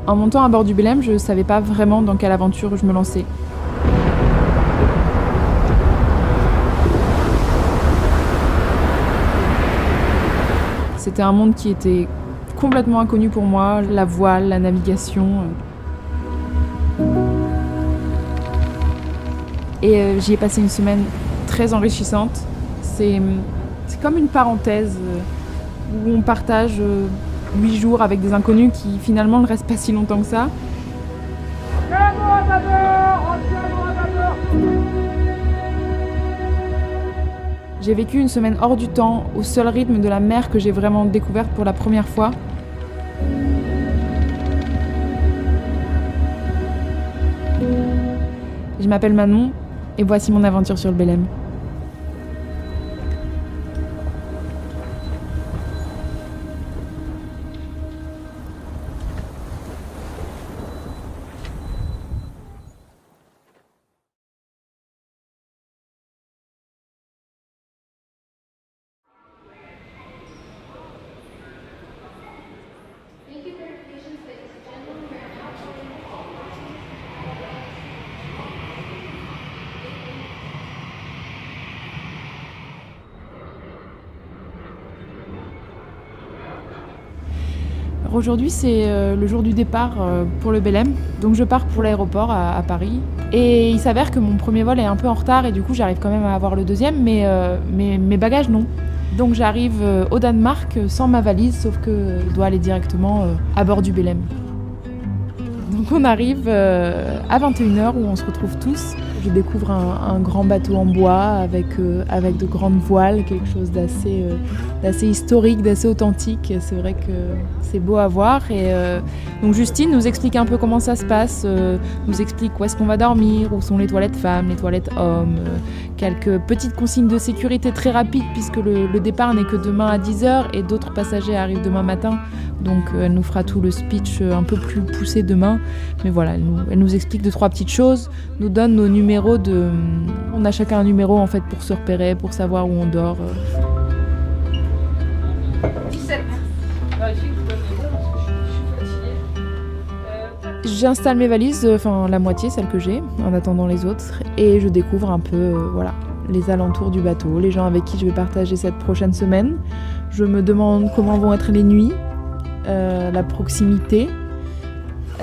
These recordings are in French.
En montant à bord du Belém, je ne savais pas vraiment dans quelle aventure je me lançais. C'était un monde qui était complètement inconnu pour moi, la voile, la navigation. Et j'y ai passé une semaine très enrichissante. C'est comme une parenthèse où on partage 8 jours avec des inconnus qui finalement ne restent pas si longtemps que ça. J'ai vécu une semaine hors du temps, au seul rythme de la mer que j'ai vraiment découverte pour la première fois. Je m'appelle Manon et voici mon aventure sur le Belém. Aujourd'hui, c'est le jour du départ pour le Belém. Donc je pars pour l'aéroport à Paris. Et il s'avère que mon premier vol est un peu en retard et du coup j'arrive quand même à avoir le deuxième, mais mes bagages non. Donc j'arrive au Danemark sans ma valise, sauf que je dois aller directement à bord du Belém. Donc on arrive à 21h où on se retrouve tous. Je découvre un grand bateau en bois avec de grandes voiles, quelque chose d'assez historique, d'assez authentique. C'est vrai que c'est beau à voir. Et donc Justine nous explique un peu comment ça se passe, nous explique où est-ce qu'on va dormir, où sont les toilettes femmes, les toilettes hommes, quelques petites consignes de sécurité très rapides puisque le départ n'est que demain à 10h et d'autres passagers arrivent demain matin. Donc elle nous fera tout le speech un peu plus poussé demain. Mais voilà, elle nous explique 2-3 petites choses, nous donne nos numéros on a chacun un numéro en fait pour se repérer, pour savoir où on dort. 17. J'installe mes valises, enfin la moitié, celle que j'ai, en attendant les autres, et je découvre un peu les alentours du bateau, les gens avec qui je vais partager cette prochaine semaine. Je me demande comment vont être les nuits, la proximité,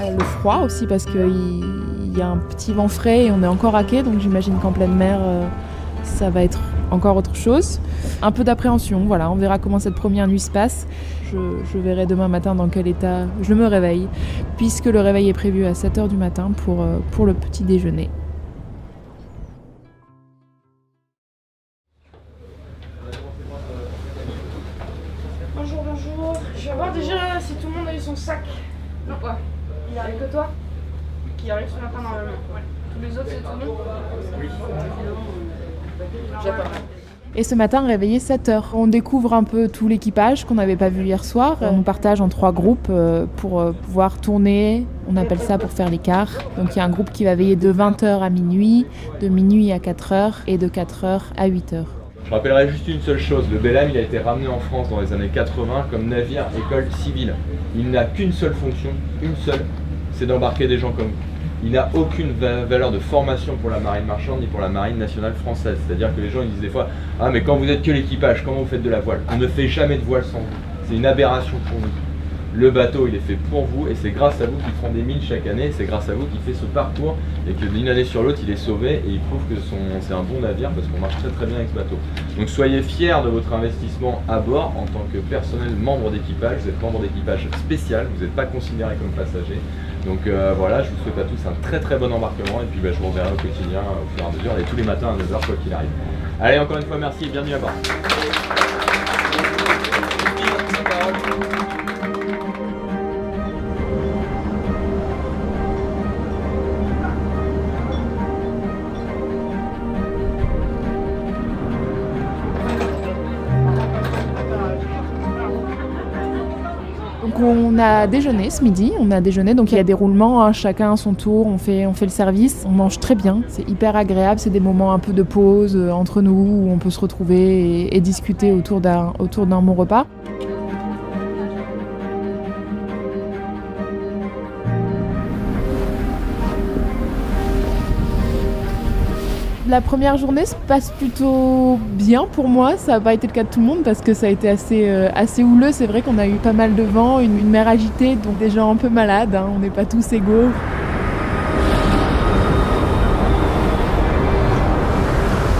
le froid aussi parce qu'il y a un petit vent frais et on est encore à quai, donc j'imagine qu'en pleine mer ça va être encore autre chose. Un peu d'appréhension, voilà, on verra comment cette première nuit se passe. Je verrai demain matin dans quel état je me réveille, puisque le réveil est prévu à 7h du matin pour le petit déjeuner. Bonjour. Je vais voir déjà si tout le monde a eu son sac. Non, ouais. Il n'y a que toi qui arrive ce matin normalement. Ouais. Tous les autres, c'est tout bon? Oui. J'attends. Et ce matin, réveillé 7h. On découvre un peu tout l'équipage qu'on n'avait pas vu hier soir. On nous partage en 3 groupes pour pouvoir tourner. On appelle ça pour faire l'écart. Donc il y a un groupe qui va veiller de 20h à minuit, de minuit à 4h et de 4h à 8h. Je rappellerai juste une seule chose, le Belém il a été ramené en France dans les années 80 comme navire école civile. Il n'a qu'une seule fonction, une seule, c'est d'embarquer des gens comme vous. Il n'a aucune valeur de formation pour la marine marchande ni pour la marine nationale française. C'est-à-dire que les gens ils disent des fois « Ah mais quand vous êtes que l'équipage, comment vous faites de la voile ?» On ne fait jamais de voile sans vous. C'est une aberration pour nous. Le bateau il est fait pour vous et c'est grâce à vous qu'il prend des milles chaque année. C'est grâce à vous qu'il fait ce parcours et que d'une année sur l'autre il est sauvé et il prouve que c'est un bon navire parce qu'on marche très très bien avec ce bateau. Donc soyez fiers de votre investissement à bord en tant que personnel membre d'équipage. Vous êtes membre d'équipage spécial, vous n'êtes pas considéré comme passager. Donc voilà, je vous souhaite à tous un très très bon embarquement et puis je vous reverrai au quotidien au fur et à mesure et tous les matins à 9h quoi qu'il arrive. Allez, encore une fois merci et bienvenue à bord. Donc on a déjeuné ce midi, donc il y a des roulements, hein, chacun à son tour, on fait le service, on mange très bien, c'est hyper agréable, c'est des moments un peu de pause entre nous où on peut se retrouver et discuter autour d'un bon repas. La première journée se passe plutôt bien pour moi, ça n'a pas été le cas de tout le monde parce que ça a été assez houleux. C'est vrai qu'on a eu pas mal de vent, une mer agitée, donc des gens un peu malades, hein. On n'est pas tous égaux.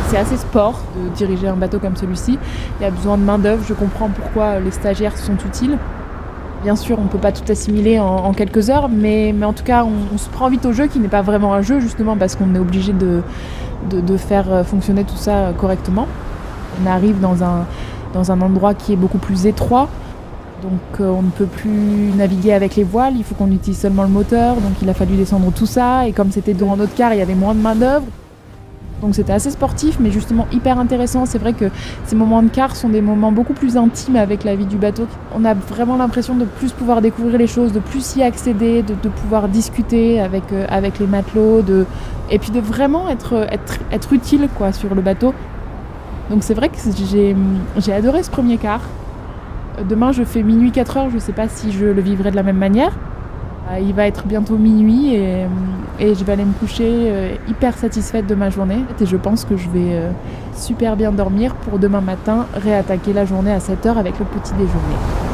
C'est assez sport de diriger un bateau comme celui-ci. Il y a besoin de main d'œuvre, je comprends pourquoi les stagiaires sont utiles. Bien sûr, on ne peut pas tout assimiler en quelques heures, mais en tout cas, on se prend vite au jeu, qui n'est pas vraiment un jeu, justement parce qu'on est obligé de faire fonctionner tout ça correctement. On arrive dans un endroit qui est beaucoup plus étroit, donc on ne peut plus naviguer avec les voiles, il faut qu'on utilise seulement le moteur, donc il a fallu descendre tout ça, et comme c'était dans notre quart, il y avait moins de main d'œuvre. Donc c'était assez sportif, mais justement hyper intéressant. C'est vrai que ces moments de quart sont des moments beaucoup plus intimes avec la vie du bateau. On a vraiment l'impression de plus pouvoir découvrir les choses, de plus y accéder, de pouvoir discuter avec les matelots, et puis de vraiment être utile quoi, sur le bateau. Donc c'est vrai que j'ai adoré ce premier quart. Demain je fais minuit 4h, je ne sais pas si je le vivrai de la même manière. Il va être bientôt minuit et je vais aller me coucher hyper satisfaite de ma journée. Et je pense que je vais super bien dormir pour demain matin réattaquer la journée à 7h avec le petit déjeuner.